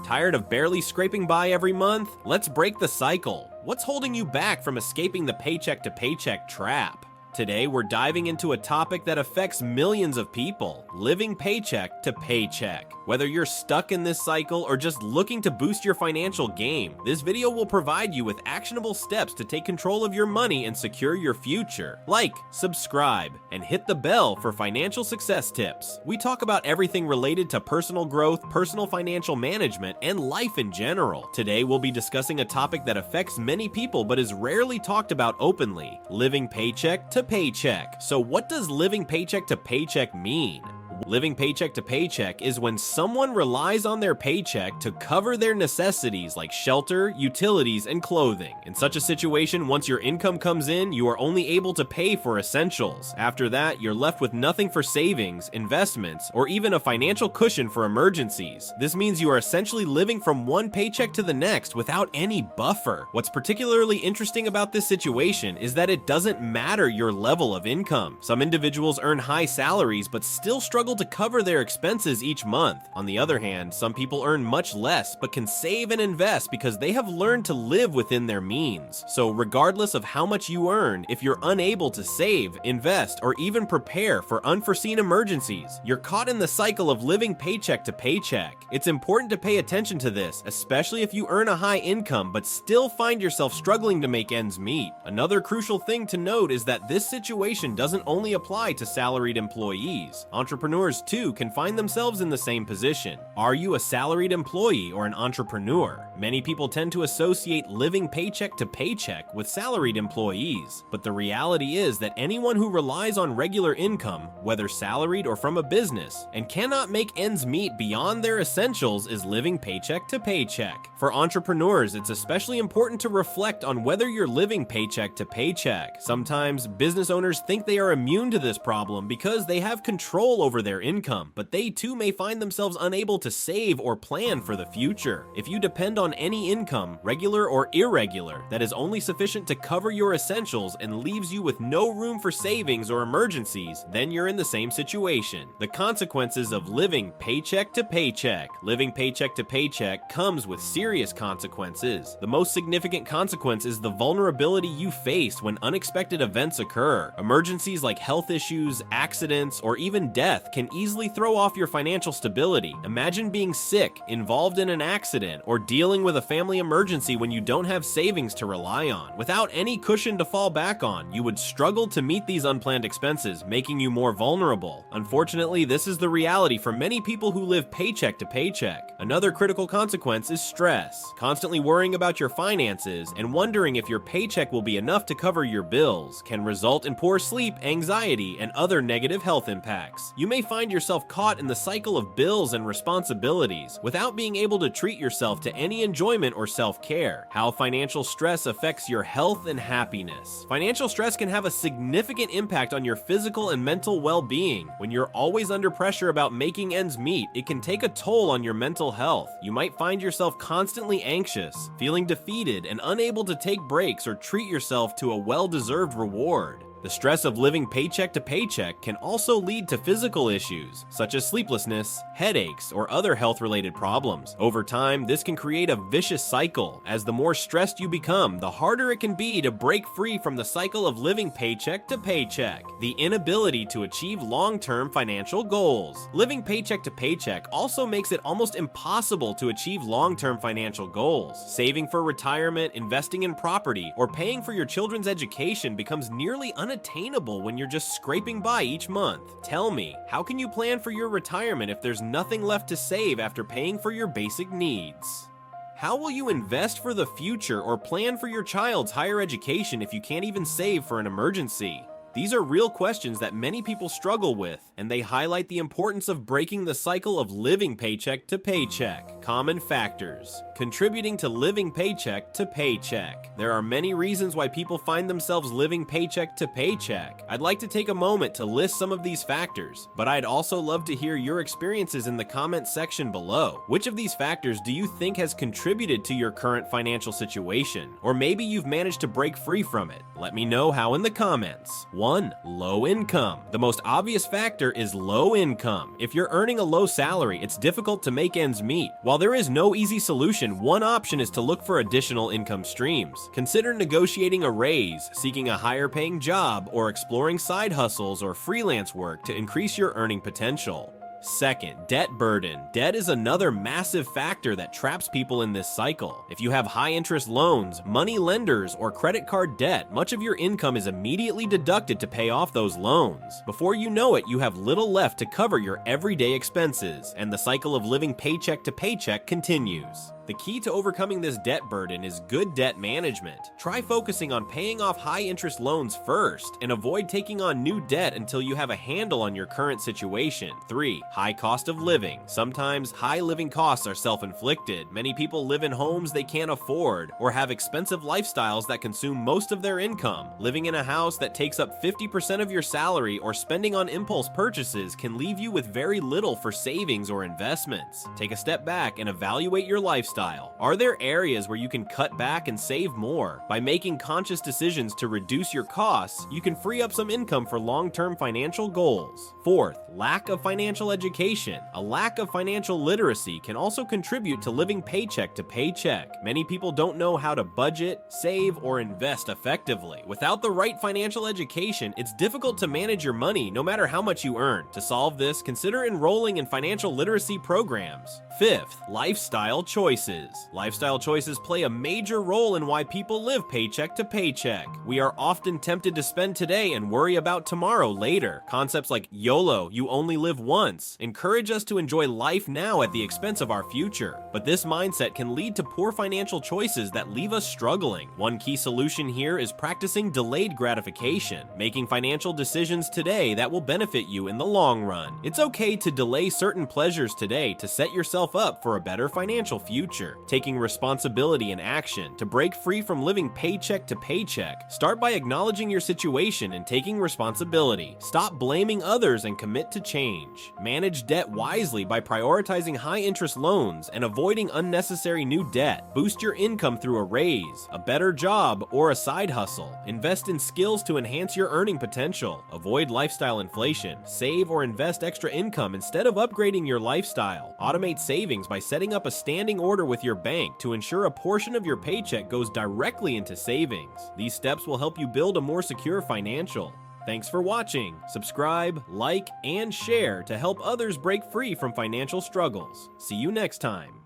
Tired of barely scraping by every month? Let's break the cycle. What's holding you back from escaping the paycheck-to-paycheck trap? Today, we're diving into a topic that affects millions of people, living paycheck to paycheck. Whether you're stuck in this cycle or just looking to boost your financial game, this video will provide you with actionable steps to take control of your money and secure your future. Like, subscribe, and hit the bell for financial success tips. We talk about everything related to personal growth, personal financial management, and life in general. Today, we'll be discussing a topic that affects many people but is rarely talked about openly, living paycheck to paycheck. So what does living paycheck to paycheck mean? Living paycheck to paycheck is when someone relies on their paycheck to cover their necessities like shelter, utilities, and clothing. In such a situation, once your income comes in, you are only able to pay for essentials. After that, you're left with nothing for savings, investments, or even a financial cushion for emergencies. This means you are essentially living from one paycheck to the next without any buffer. What's particularly interesting about this situation is that it doesn't matter your level of income. Some individuals earn high salaries but still struggle to cover their expenses each month. On the other hand, some people earn much less but can save and invest because they have learned to live within their means. So regardless of how much you earn, if you're unable to save, invest, or even prepare for unforeseen emergencies, you're caught in the cycle of living paycheck to paycheck. It's important to pay attention to this, especially if you earn a high income but still find yourself struggling to make ends meet. Another crucial thing to note is that this situation doesn't only apply to salaried employees. Entrepreneurs too can find themselves in the same position. Are you a salaried employee or an entrepreneur? Many people tend to associate living paycheck to paycheck with salaried employees, but the reality is that anyone who relies on regular income, whether salaried or from a business, and cannot make ends meet beyond their essentials is living paycheck to paycheck. For entrepreneurs, it's especially important to reflect on whether you're living paycheck to paycheck. Sometimes business owners think they are immune to this problem because they have control over their income, but they too may find themselves unable to save or plan for the future. If you depend on any income, regular or irregular, that is only sufficient to cover your essentials and leaves you with no room for savings or emergencies, then you're in the same situation. The consequences of living paycheck to paycheck. Living paycheck to paycheck comes with serious consequences. The most significant consequence is the vulnerability you face when unexpected events occur. Emergencies like health issues, accidents, or even death can easily throw off your financial stability. Imagine being sick, involved in an accident, or dealing with a family emergency when you don't have savings to rely on. Without any cushion to fall back on, you would struggle to meet these unplanned expenses, making you more vulnerable. Unfortunately, this is the reality for many people who live paycheck to paycheck. Another critical consequence is stress. Constantly worrying about your finances and wondering if your paycheck will be enough to cover your bills can result in poor sleep, anxiety, and other negative health impacts. You may find yourself caught in the cycle of bills and responsibilities without being able to treat yourself to any enjoyment or self-care. How financial stress affects your health and happiness. Financial stress can have a significant impact on your physical and mental well-being. When you're always under pressure about making ends meet, it can take a toll on your mental health. You might find yourself constantly anxious, feeling defeated, and unable to take breaks or treat yourself to a well-deserved reward. The stress of living paycheck to paycheck can also lead to physical issues, such as sleeplessness, headaches, or other health-related problems. Over time, this can create a vicious cycle. As the more stressed you become, the harder it can be to break free from the cycle of living paycheck to paycheck. The inability to achieve long-term financial goals. Living paycheck to paycheck also makes it almost impossible to achieve long-term financial goals. Saving for retirement, investing in property, or paying for your children's education becomes nearly unattainable when you're just scraping by each month. Tell me, how can you plan for your retirement if there's nothing left to save after paying for your basic needs? How will you invest for the future or plan for your child's higher education if you can't even save for an emergency? These are real questions that many people struggle with, and they highlight the importance of breaking the cycle of living paycheck to paycheck. Common factors contributing to living paycheck to paycheck. There are many reasons why people find themselves living paycheck to paycheck. I'd like to take a moment to list some of these factors, but I'd also love to hear your experiences in the comment section below. Which of these factors do you think has contributed to your current financial situation? Or maybe you've managed to break free from it. Let me know how in the comments. 1. Low income. The most obvious factor is low income. If you're earning a low salary, it's difficult to make ends meet. While there is no easy solution, one option is to look for additional income streams. Consider negotiating a raise, seeking a higher paying job, or exploring side hustles or freelance work to increase your earning potential. Second, debt burden. Debt is another massive factor that traps people in this cycle. If you have high interest loans, money lenders, or credit card debt, much of your income is immediately deducted to pay off those loans. Before you know it, you have little left to cover your everyday expenses, and the cycle of living paycheck to paycheck continues. The key to overcoming this debt burden is good debt management. Try focusing on paying off high-interest loans first, and avoid taking on new debt until you have a handle on your current situation. 3. High cost of living. Sometimes high living costs are self-inflicted. Many people live in homes they can't afford, or have expensive lifestyles that consume most of their income. Living in a house that takes up 50% of your salary or spending on impulse purchases can leave you with very little for savings or investments. Take a step back and evaluate your lifestyle. Are there areas where you can cut back and save more? By making conscious decisions to reduce your costs, you can free up some income for long-term financial goals. 4th, lack of financial education. A lack of financial literacy can also contribute to living paycheck to paycheck. Many people don't know how to budget, save, or invest effectively. Without the right financial education, it's difficult to manage your money no matter how much you earn. To solve this, consider enrolling in financial literacy programs. 5th, lifestyle choices. Lifestyle choices play a major role in why people live paycheck to paycheck. We are often tempted to spend today and worry about tomorrow later. Concepts like YOLO, you only live once, encourage us to enjoy life now at the expense of our future. But this mindset can lead to poor financial choices that leave us struggling. One key solution here is practicing delayed gratification, making financial decisions today that will benefit you in the long run. It's okay to delay certain pleasures today to set yourself up for a better financial future. Taking responsibility and action to break free from living paycheck to paycheck. Start by acknowledging your situation and taking responsibility. Stop blaming others and commit to change. Manage debt wisely by prioritizing high-interest loans and avoiding unnecessary new debt. Boost your income through a raise, a better job, or a side hustle. Invest in skills to enhance your earning potential. Avoid lifestyle inflation. Save or invest extra income instead of upgrading your lifestyle. Automate savings by setting up a standing order with your bank to ensure a portion of your paycheck goes directly into savings. These steps will help you build a more secure financial. Thanks for watching. Subscribe, like, and share to help others break free from financial struggles. See you next time.